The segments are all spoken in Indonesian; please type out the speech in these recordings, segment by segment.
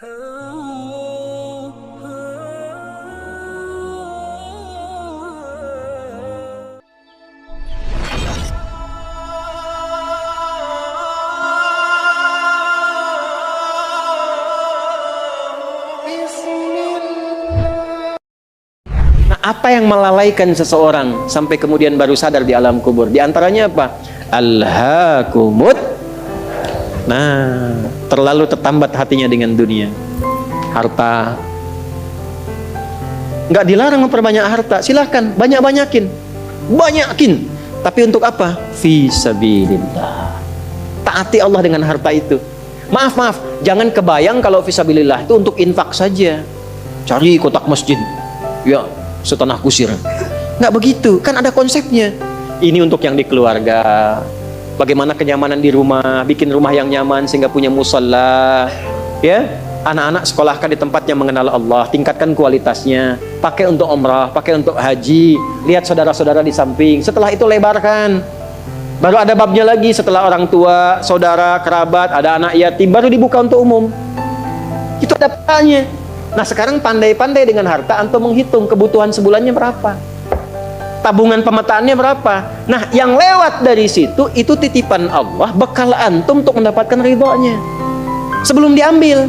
Apa yang melalaikan seseorang sampai kemudian baru sadar di alam kubur? Di antaranya apa? Alhaakumut. Nah, terlalu tertambat hatinya dengan dunia, harta. Nggak dilarang memperbanyak harta, silahkan banyakin. Tapi untuk apa? Fisabilillah. Taati Allah dengan harta itu. Maaf, jangan kebayang kalau fisabilillah itu untuk infak saja. Cari kotak masjid, ya setanah kusir. Nggak begitu, kan ada konsepnya. Ini untuk yang di keluarga, bagaimana kenyamanan di rumah, bikin rumah yang nyaman sehingga punya musalla, ya. Anak-anak sekolahkan di tempat yang mengenal Allah, tingkatkan kualitasnya, pakai untuk umrah, pakai untuk haji, lihat saudara-saudara di samping. Setelah itu lebarkan, baru ada babnya lagi. Setelah orang tua, saudara, kerabat, ada anak yatim, baru dibuka untuk umum. Itu ada petanya. Nah, sekarang pandai-pandai dengan harta, antum menghitung kebutuhan sebulannya berapa, tabungan pemetaannya berapa. Nah, yang lewat dari situ itu titipan Allah, bekal antum untuk mendapatkan ridhonya sebelum diambil.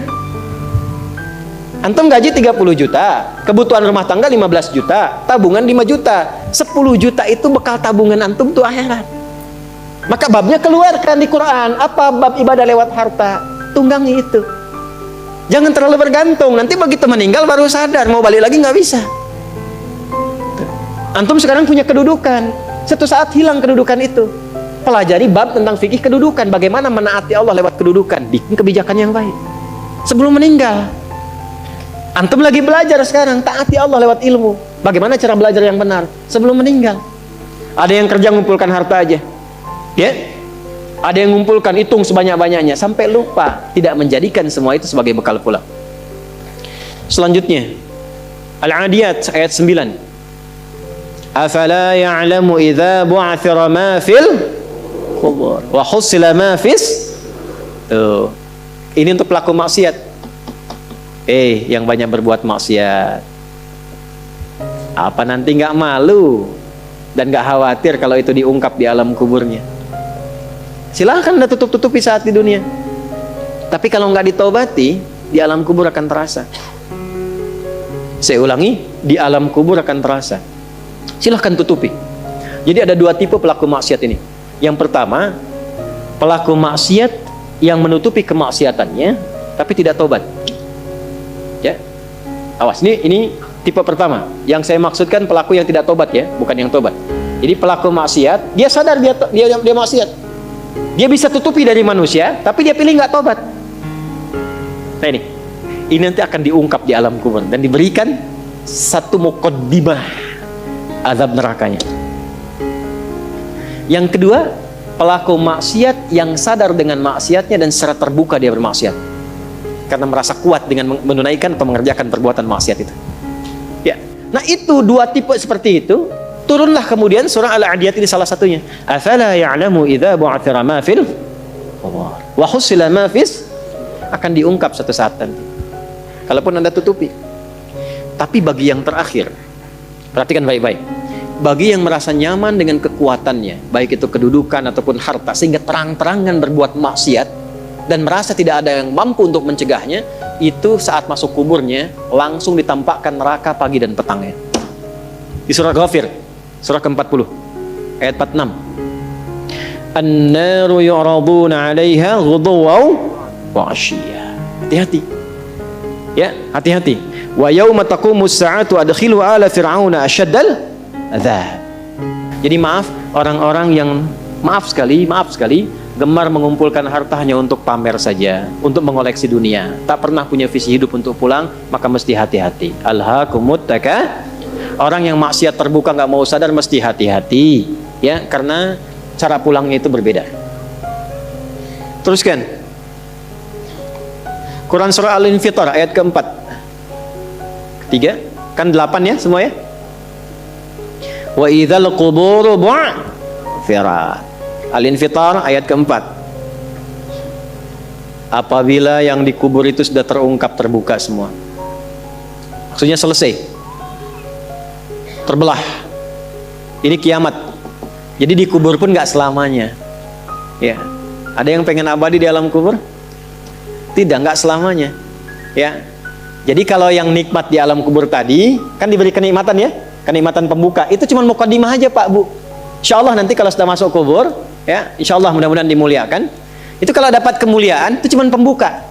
Antum gaji 30 juta, kebutuhan rumah tangga 15 juta, tabungan 5 juta. 10 juta itu bekal tabungan antum tuh akhirat. Maka babnya keluarkan di Quran. Apa bab ibadah lewat harta? Tunggangi itu. Jangan terlalu bergantung. Nanti begitu meninggal baru sadar, mau balik lagi nggak bisa. Antum sekarang punya kedudukan, suatu saat hilang kedudukan itu. Pelajari bab tentang fikih kedudukan, bagaimana menaati Allah lewat kedudukan, bikin kebijakan yang baik sebelum meninggal. Antum lagi belajar sekarang, taati Allah lewat ilmu, bagaimana cara belajar yang benar sebelum meninggal. Ada yang kerja ngumpulkan harta aja, ya. Ada yang ngumpulkan, hitung sebanyak-banyaknya sampai lupa, tidak menjadikan semua itu sebagai bekal pulang. Selanjutnya, Al-Adiyat ayat 9. Afala ya'lamu idza bu'athira ma fil qubur wa husila ma fis. Tuh. Ini untuk pelaku maksiat. Yang banyak berbuat maksiat. Apa nanti nggak malu dan nggak khawatir kalau itu diungkap di alam kuburnya? Silahkan Anda tutup-tutupi saat di dunia. Tapi kalau nggak ditobati, di alam kubur akan terasa. Saya ulangi, di alam kubur akan terasa. Silahkan tutupi. Jadi ada dua tipe pelaku maksiat ini. Yang pertama, pelaku maksiat yang menutupi kemaksiatannya tapi tidak tobat. Ya, awas, ini tipe pertama. Yang saya maksudkan pelaku yang tidak tobat, ya, bukan yang tobat. Jadi pelaku maksiat, dia sadar dia maksiat, dia bisa tutupi dari manusia, tapi dia pilih nggak tobat. Nah, ini nanti akan diungkap di alam kubur dan diberikan satu muqaddimah azab nerakanya. Yang kedua, pelaku maksiat yang sadar dengan maksiatnya dan secara terbuka dia bermaksiat karena merasa kuat dengan menunaikan atau mengerjakan perbuatan maksiat itu. Ya. Nah, itu dua tipe seperti itu. Turunlah kemudian surah Al-Adiyat ini salah satunya. Afala ya'lamu idza bu'athira ma fil qubur wa husila ma fis, akan diungkap suatu saat nanti. Kalaupun Anda tutupi. Tapi bagi yang terakhir, perhatikan baik-baik. Bagi yang merasa nyaman dengan kekuatannya, baik itu kedudukan ataupun harta, sehingga terang-terangan berbuat maksiat dan merasa tidak ada yang mampu untuk mencegahnya, itu saat masuk kuburnya langsung ditampakkan neraka pagi dan petangnya. Di surah Ghafir, surah ke-40 ayat 46. An-naru yu'raduna 'alaiha ghuduwan wa 'ashiyya. Hati-hati. Ya, hati-hati. Wa yauma taqumus sa'atu adkhilu ala fir'auna asyaddal adzab. Jadi maaf, orang-orang yang maaf sekali gemar mengumpulkan harta hanya untuk pamer saja, untuk mengoleksi dunia, tak pernah punya visi hidup untuk pulang, maka mesti hati-hati. Alhaakumut takatsur. Orang yang maksiat terbuka nggak mau sadar mesti hati-hati, ya, karena cara pulangnya itu berbeda. Teruskan. Quran surah Al-Infitar ayat keempat. Ketiga, kan 8 ya semua ya. Wa idzal quburu bu'thirat. Al-Infitar ayat keempat. apabila yang dikubur itu sudah terungkap, terbuka semua. Maksudnya selesai, terbelah. Ini kiamat. Jadi dikubur pun nggak selamanya. Ya, ada yang pengen abadi di alam kubur? Tidak, nggak selamanya. Ya, jadi kalau yang nikmat di alam kubur tadi kan diberi kenikmatan ya, kenikmatan pembuka. Itu cuma mukadimah aja Pak Bu. Insya Allah nanti kalau sudah masuk kubur, ya, insya Allah mudah-mudahan dimuliakan. Itu kalau dapat kemuliaan itu cuma pembuka.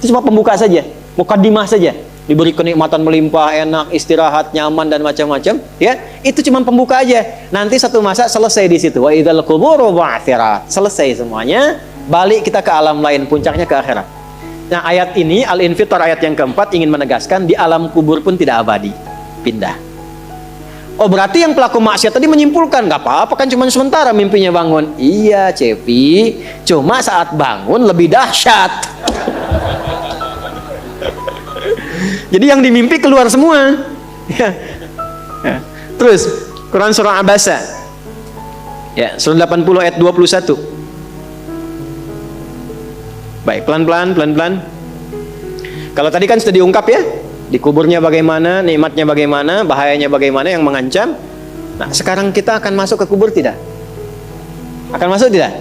Itu cuma pembuka saja, mukadimah saja. Diberi kenikmatan melimpah, enak, istirahat, nyaman dan macam-macam, ya. Itu cuma pembuka aja. Nanti satu masa selesai di situ. Wa idzal quburu bu'tsirat. Selesai semuanya, balik kita ke alam lain, puncaknya ke akhirat. Nah, ayat ini Al-Infitar ayat yang keempat ingin menegaskan di alam kubur pun tidak abadi, pindah. Oh, berarti yang pelaku maksiat tadi menyimpulkan nggak apa-apa kan cuma sementara mimpinya bangun. Iya, Cepi, cuma saat bangun lebih dahsyat. Jadi yang dimimpi keluar semua. Ya. Ya. Terus Quran surah Abasa. Ya, surah 80 ayat 21. Baik, pelan-pelan. Kalau tadi kan sudah diungkap ya, di kuburnya bagaimana, nikmatnya bagaimana, bahayanya bagaimana yang mengancam. Nah, sekarang kita akan masuk ke kubur tidak? Akan masuk tidak?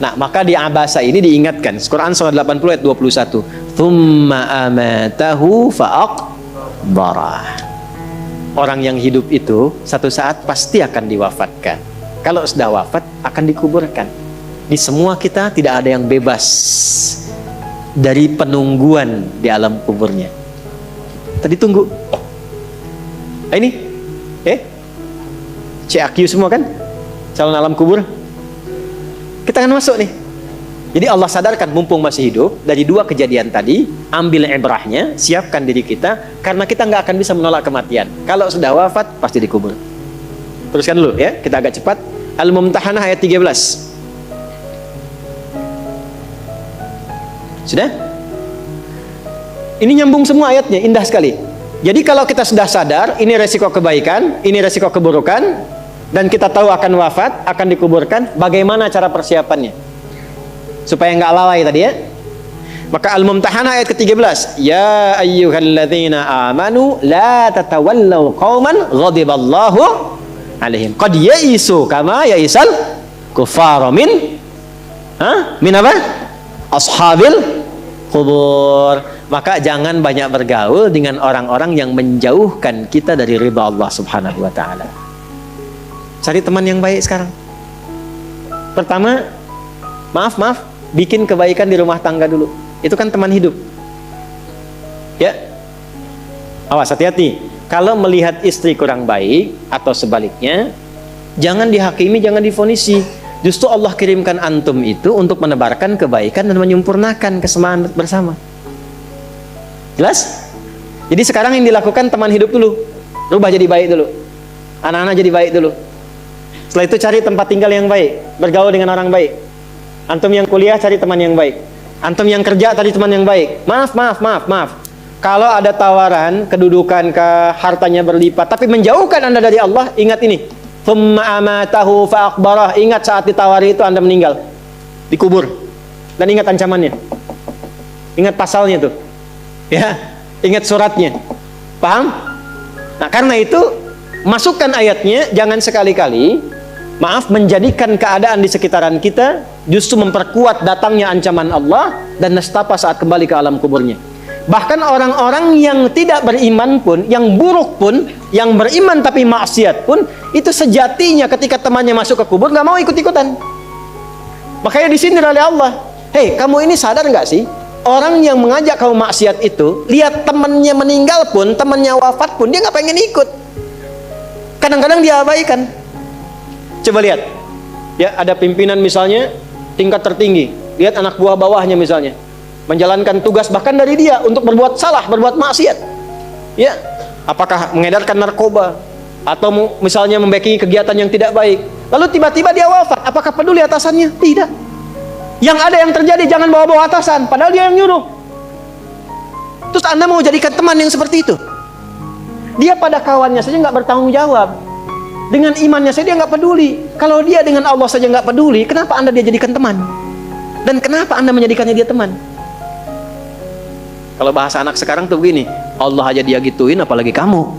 Nah, maka di Abasa ini diingatkan. Quran surah 80 ayat 21. Tsumma amatahu fa'aqbarah. Orang yang hidup itu satu saat pasti akan diwafatkan. Kalau sudah wafat akan dikuburkan. Di semua kita tidak ada yang bebas dari penungguan di alam kuburnya. Tadi tunggu. Ini CAQ semua kan? Calon alam kubur. Kita akan masuk nih. Jadi Allah sadarkan mumpung masih hidup, dari dua kejadian tadi, ambil ibrahnya, siapkan diri kita, karena kita nggak akan bisa menolak kematian. Kalau sudah wafat, pasti dikubur. Teruskan dulu ya, kita agak cepat. Al-Mumtahanah ayat 13. Sudah? Ini nyambung semua ayatnya, indah sekali. Jadi kalau kita sudah sadar, ini resiko kebaikan, ini resiko keburukan, dan kita tahu akan wafat, akan dikuburkan, bagaimana cara persiapannya? Supaya nggak lalai tadi ya. Maka Al-Mumtahanah ayat ke-13. Ya ayyuhalladzina amanu la tatawallaw qauman ghadiballahu alaihim. Qad ya'isu kama ya'isal kuffara min apa? Ashabil kubur. Maka jangan banyak bergaul dengan orang-orang yang menjauhkan kita dari ridha Allah Subhanahu wa taala. Cari teman yang baik sekarang. Pertama, maaf, bikin kebaikan di rumah tangga dulu. Itu kan teman hidup. Ya. Awas, hati-hati. Kalau melihat istri kurang baik atau sebaliknya, jangan dihakimi, jangan difonisi. Justru Allah kirimkan antum itu untuk menebarkan kebaikan dan menyempurnakan kesemaan bersama. Jelas? Jadi sekarang yang dilakukan teman hidup dulu. Rubah jadi baik dulu. Anak-anak jadi baik dulu. Setelah itu cari tempat tinggal yang baik, bergaul dengan orang baik. Antum yang kuliah cari teman yang baik. Antum yang kerja cari teman yang baik. Maaf. Kalau ada tawaran kedudukan ke hartanya berlipat tapi menjauhkan Anda dari Allah, ingat ini. Tsumma amatahu fa'aqbarah. Ingat saat ditawari itu Anda meninggal, dikubur. Dan ingat ancamannya. Ingat pasalnya tuh. Ya, ingat suratnya. Paham? Nah, karena itu masukkan ayatnya, jangan sekali-kali menjadikan keadaan di sekitaran kita justru memperkuat datangnya ancaman Allah dan nestapa saat kembali ke alam kuburnya. Bahkan orang-orang yang tidak beriman pun, yang buruk pun, yang beriman tapi maksiat pun, itu sejatinya ketika temannya masuk ke kubur nggak mau ikut-ikutan. Makanya disindir oleh Allah. Hei, kamu ini sadar nggak sih? Orang yang mengajak kamu maksiat itu, lihat temannya meninggal pun, temannya wafat pun, dia nggak pengen ikut. Kadang-kadang dia abaikan. Coba lihat, ya ada pimpinan misalnya tingkat tertinggi, lihat anak buah bawahnya misalnya menjalankan tugas bahkan dari dia untuk berbuat salah, berbuat maksiat. Ya, apakah mengedarkan narkoba atau misalnya membackingi kegiatan yang tidak baik. Lalu tiba-tiba dia wafat, apakah peduli atasannya? Tidak. Yang ada yang terjadi jangan bawa-bawa atasan, padahal dia yang nyuruh. Terus Anda mau jadikan teman yang seperti itu? Dia pada kawannya saja nggak bertanggung jawab. Dengan imannya saja dia nggak peduli. Kalau dia dengan Allah saja nggak peduli, kenapa Anda dia jadikan teman? Dan kenapa Anda menjadikannya dia teman? Kalau bahasa anak sekarang tuh begini, Allah aja dia gituin apalagi kamu.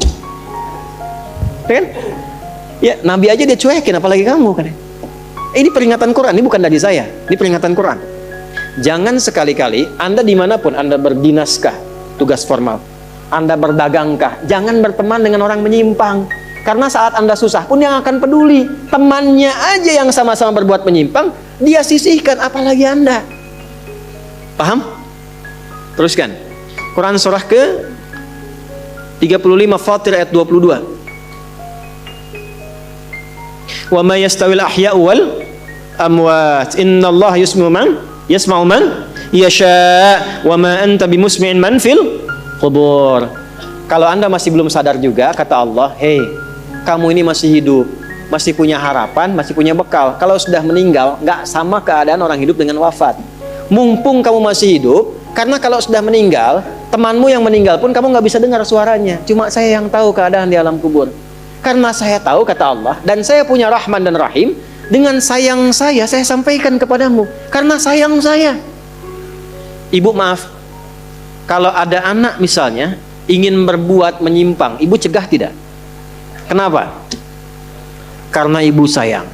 Kan? Ya, Nabi aja dia cuekin apalagi kamu kan. Ini peringatan Quran, ini bukan dari saya. Ini peringatan Quran. Jangan sekali-kali Anda dimanapun Anda berdinaskah, tugas formal, Anda berdagangkah, jangan berteman dengan orang menyimpang. Karena saat Anda susah pun yang akan peduli. Temannya aja yang sama-sama berbuat menyimpang, dia sisihkan, apalagi Anda. Paham? Teruskan. Quran surah ke 35 Fatir ayat 22. Wa ma yastawil ahya'u wal amwat innallaha yasma'u man yasha wa ma anta bimusmi'in man fil qubur. Kalau Anda masih belum sadar juga, kata Allah, hei, kamu ini masih hidup, masih punya harapan, masih punya bekal. Kalau sudah meninggal, nggak sama keadaan orang hidup dengan wafat. Mumpung kamu masih hidup, karena kalau sudah meninggal, temanmu yang meninggal pun kamu nggak bisa dengar suaranya. Cuma saya yang tahu keadaan di alam kubur. Karena saya tahu, kata Allah, dan saya punya Rahman dan Rahim, dengan sayang saya sampaikan kepadamu. Karena sayang saya. Ibu maaf, kalau ada anak misalnya ingin berbuat menyimpang, ibu cegah tidak? Kenapa? Karena ibu sayang.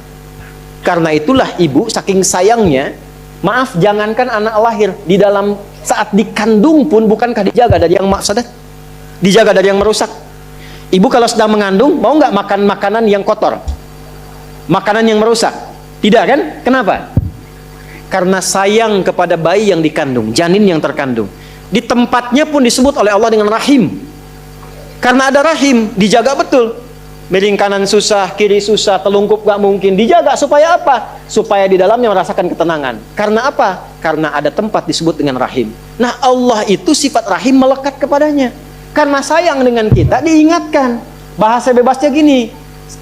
Karena itulah ibu saking sayangnya, maaf, jangankan anak lahir, di dalam saat dikandung pun bukankah dijaga dari yang mafsadat? Dijaga dari yang merusak. Ibu kalau sedang mengandung, mau nggak makan makanan yang kotor? Makanan yang merusak? Tidak kan? Kenapa? Karena sayang kepada bayi yang dikandung, janin yang terkandung. Di tempatnya pun disebut oleh Allah dengan rahim. Karena ada rahim, dijaga betul. Miring kanan susah, kiri susah, telungkup gak mungkin. Dijaga supaya apa? Supaya di dalamnya merasakan ketenangan. Karena apa? Karena ada tempat disebut dengan rahim. Nah, Allah itu sifat rahim melekat kepadanya. Karena sayang dengan kita, diingatkan. Bahasa bebasnya gini,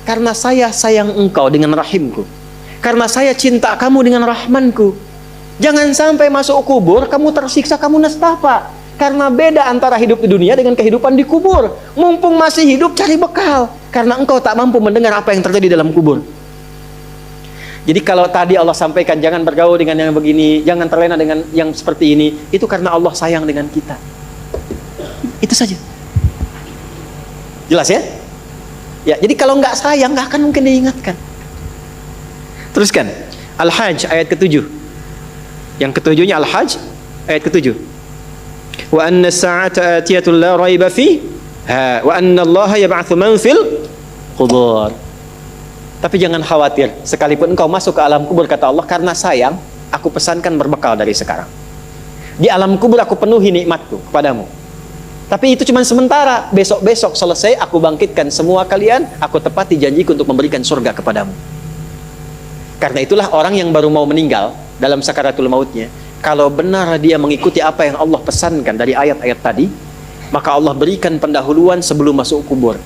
karena saya sayang engkau dengan rahimku. Karena saya cinta kamu dengan rahmanku. Jangan sampai masuk kubur, kamu tersiksa, kamu nestapa. Karena beda antara hidup di dunia dengan kehidupan di kubur. Mumpung masih hidup, cari bekal. Karena engkau tak mampu mendengar apa yang terjadi dalam kubur. Jadi kalau tadi Allah sampaikan jangan bergaul dengan yang begini, jangan terlena dengan yang seperti ini, itu karena Allah sayang dengan kita. Itu saja. Jelas ya? Ya, jadi kalau nggak sayang, nggak akan mungkin diingatkan. Teruskan. Al-Hajj ayat ke-7. Yang ketujuhnya Al-Hajj ayat ke-7. Wa anna as-sa'ata atiyatun la raiba fiha wa anna Allah yab'atsu man fil qubur. Tapi jangan khawatir, sekalipun engkau masuk ke alam kubur, kata Allah, karena sayang, aku pesankan berbekal dari sekarang. Di alam kubur aku penuhi nikmatku kepadamu. Tapi itu cuma sementara. Besok-besok selesai, aku bangkitkan semua kalian, aku tepati janjiku untuk memberikan surga kepadamu. Karena itulah orang yang baru mau meninggal dalam sakaratul mautnya, kalau benar dia mengikuti apa yang Allah pesankan dari ayat-ayat tadi, maka Allah berikan pendahuluan sebelum masuk kubur.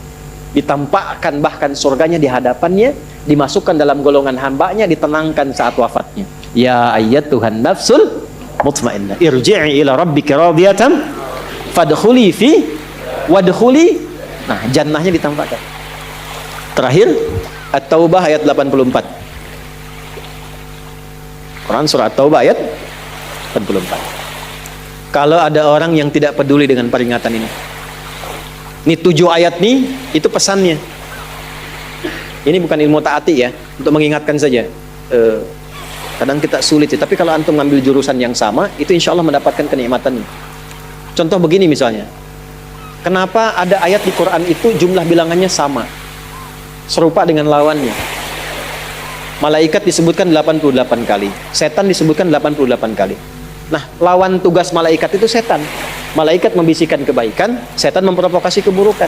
Ditampakkan bahkan surganya di hadapannya, dimasukkan dalam golongan hambanya, ditenangkan saat wafatnya. Ya ayyatuhan nafsul mutmainnah, irji'i ila rabbika radiyatan fadkhuli fi wadkhuli. Nah, jannahnya ditampakkan. Terakhir At-Taubah ayat 84. Quran surah At-Taubah ayat 84. Kalau ada orang yang tidak peduli dengan peringatan ini 7 ayat nih, itu pesannya. Ini bukan ilmu taati ya, untuk mengingatkan saja. Kadang kita sulit ya, tapi kalau antum ngambil jurusan yang sama, itu insya Allah mendapatkan kenikmatannya. Contoh begini misalnya, kenapa ada ayat di Quran itu jumlah bilangannya sama, serupa dengan lawannya? Malaikat disebutkan 88 kali, setan disebutkan 88 kali. Nah, lawan tugas malaikat itu setan. Malaikat membisikkan kebaikan, setan memprovokasi keburukan.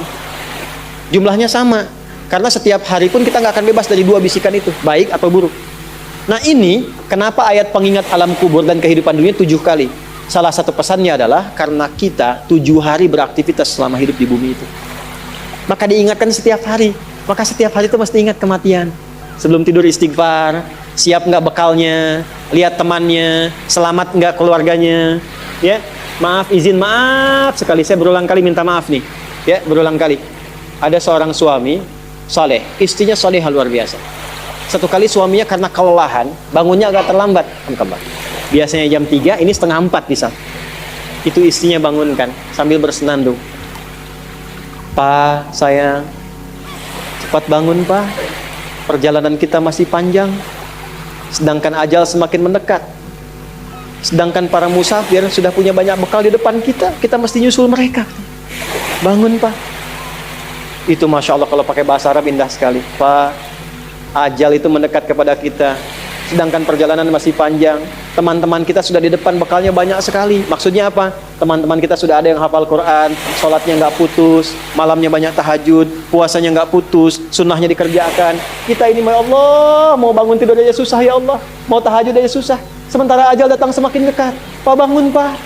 Jumlahnya sama, karena setiap hari pun kita nggak akan bebas dari 2 bisikan itu, baik atau buruk. Nah, ini kenapa ayat pengingat alam kubur dan kehidupan dunia 7 kali. Salah satu pesannya adalah karena kita 7 hari beraktivitas selama hidup di bumi itu, maka diingatkan setiap hari. Maka setiap hari itu mesti ingat kematian. Sebelum tidur istighfar, siap nggak bekalnya, lihat temannya, selamat nggak keluarganya, ya. Maaf, izin maaf sekali, saya berulang kali minta maaf nih, ya, berulang kali. Ada seorang suami soleh, istrinya soleh luar biasa. Satu kali suaminya karena kelelahan, bangunnya agak terlambat, biasanya jam 3, ini setengah 4 bisa. Itu istrinya bangunkan sambil bersenandung. "Pak, sayang, cepat bangun, Pak. Perjalanan kita masih panjang. Sedangkan ajal semakin mendekat. Sedangkan para musafir sudah punya banyak bekal di depan kita. Kita mesti nyusul mereka. Bangun, Pak." Itu Masya Allah kalau pakai bahasa Arab indah sekali. "Pak, ajal itu mendekat kepada kita. Sedangkan perjalanan masih panjang. Teman-teman kita sudah di depan, bekalnya banyak sekali." Maksudnya apa? Teman-teman kita sudah ada yang hafal Quran, sholatnya nggak putus, malamnya banyak tahajud, puasanya nggak putus, sunnahnya dikerjakan. Kita ini, ya Allah, mau bangun tidur aja susah ya Allah, mau tahajud aja susah. Sementara ajal datang semakin dekat. "Pak, bangun, Pak.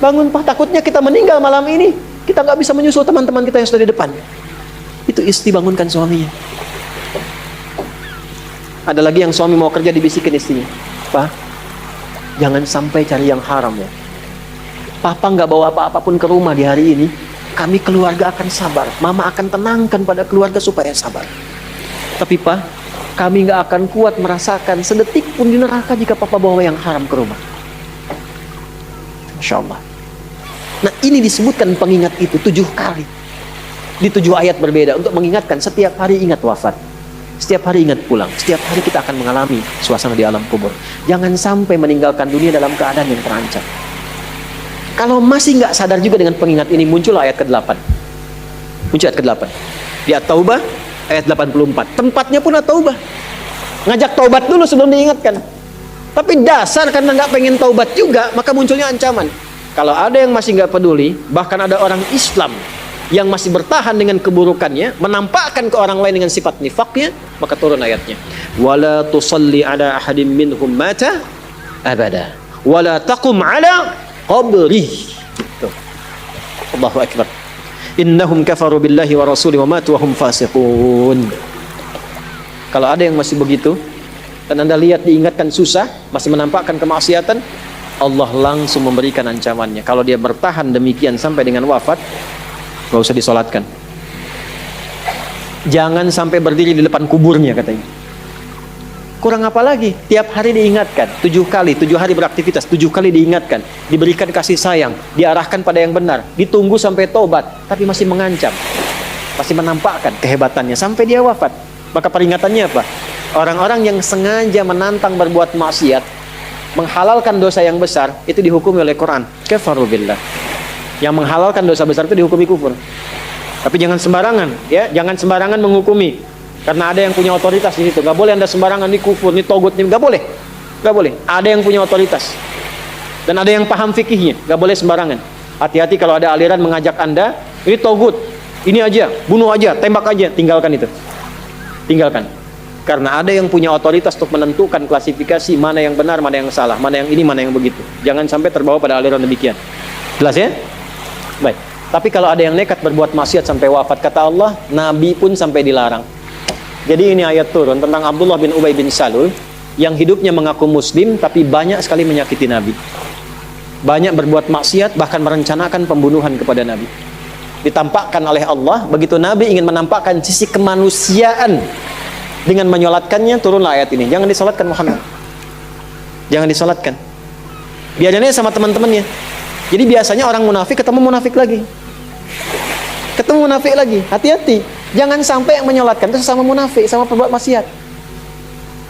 Bangun, Pak. Takutnya kita meninggal malam ini. Kita nggak bisa menyusul teman-teman kita yang sudah di depan." Itu istri bangunkan suaminya. Ada lagi yang suami mau kerja, dibisikin istrinya, "Pak, jangan sampai cari yang haram ya. Papa nggak bawa apa-apapun ke rumah di hari ini. Kami keluarga akan sabar. Mama akan tenangkan pada keluarga supaya sabar. Tapi Pak, kami nggak akan kuat merasakan sedetik pun di neraka jika Papa bawa yang haram ke rumah." Masya Allah. Nah, ini disebutkan pengingat itu 7 kali. Di 7 ayat berbeda untuk mengingatkan setiap hari ingat wafat. Setiap hari ingat pulang. Setiap hari kita akan mengalami suasana di alam kubur. Jangan sampai meninggalkan dunia dalam keadaan yang terancam. Kalau masih nggak sadar juga dengan pengingat ini, muncul ayat ke-8. Muncul ayat ke-8. Di At-Taubah ayat 84. Tempatnya pun At-Taubah. Ngajak taubat dulu sebelum diingatkan. Tapi dasar karena nggak pengen taubat juga, maka munculnya ancaman. Kalau ada yang masih nggak peduli, bahkan ada orang Islam yang masih bertahan dengan keburukannya, menampakkan ke orang lain dengan sifat nifaknya, maka turun ayatnya. "Wala tusalli ala ahadim minhum mata abada, wala taqum ala qabri." Tuh. Allahu akbar. "Innahum kafaru billahi wa rasuli wa matu wa hum fasiqun." Kalau ada yang masih begitu, dan Anda lihat diingatkan susah, masih menampakkan kemaksiatan, Allah langsung memberikan ancamannya. Kalau dia bertahan demikian sampai dengan wafat, gak usah disolatkan. Jangan sampai berdiri di depan kuburnya katanya. Kurang apa lagi? Tiap hari diingatkan 7 kali, 7 hari beraktivitas, 7 kali diingatkan, diberikan kasih sayang, diarahkan pada yang benar, ditunggu sampai tobat, tapi masih mengancam, masih menampakkan kehebatannya sampai dia wafat. Maka peringatannya apa? Orang-orang yang sengaja menantang berbuat maksiat, menghalalkan dosa yang besar, itu dihukumi oleh Quran kafaru billah. Yang menghalalkan dosa besar itu dihukumi kufur. Tapi jangan sembarangan, ya, jangan sembarangan menghukumi. Karena ada yang punya otoritas di situ. Gak boleh Anda sembarangan, ini kufur, ini togut, ini gak boleh. Gak boleh. Ada yang punya otoritas. Dan ada yang paham fikihnya. Gak boleh sembarangan. Hati-hati kalau ada aliran mengajak Anda, ini togut, ini aja, bunuh aja, tembak aja, tinggalkan itu. Tinggalkan. Karena ada yang punya otoritas untuk menentukan klasifikasi mana yang benar, mana yang salah, mana yang ini, mana yang begitu. Jangan sampai terbawa pada aliran demikian. Jelas ya? Baik. Tapi kalau ada yang nekat berbuat maksiat sampai wafat, kata Allah, Nabi pun sampai dilarang. Jadi ini ayat turun tentang Abdullah bin Ubay bin Salul yang hidupnya mengaku muslim tapi banyak sekali menyakiti Nabi. Banyak berbuat maksiat, bahkan merencanakan pembunuhan kepada Nabi. Ditampakkan oleh Allah, begitu Nabi ingin menampakkan sisi kemanusiaan dengan menyolatkannya, turunlah ayat ini. Jangan disolatkan Muhammad. Jangan disolatkan. Biarnya sama teman-temannya. Jadi biasanya orang munafik ketemu munafik lagi. Ketemu munafik lagi. Hati-hati. Jangan sampai yang menyolatkan itu sesama munafik, sama perbuat maksiat.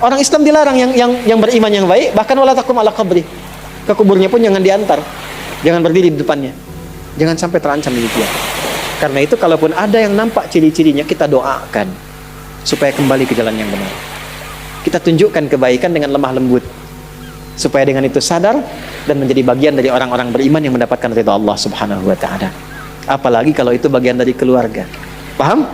Orang Islam dilarang yang beriman yang baik, bahkan wala taqum ala qabri. Ke kuburnya pun jangan diantar. Jangan berdiri di depannya. Jangan sampai terancam demikian. Karena itu kalaupun ada yang nampak ciri-cirinya, kita doakan supaya kembali ke jalan yang benar. Kita tunjukkan kebaikan dengan lemah lembut, supaya dengan itu sadar dan menjadi bagian dari orang-orang beriman yang mendapatkan ridha Allah Subhanahu wa taala. Apalagi kalau itu bagian dari keluarga. Paham?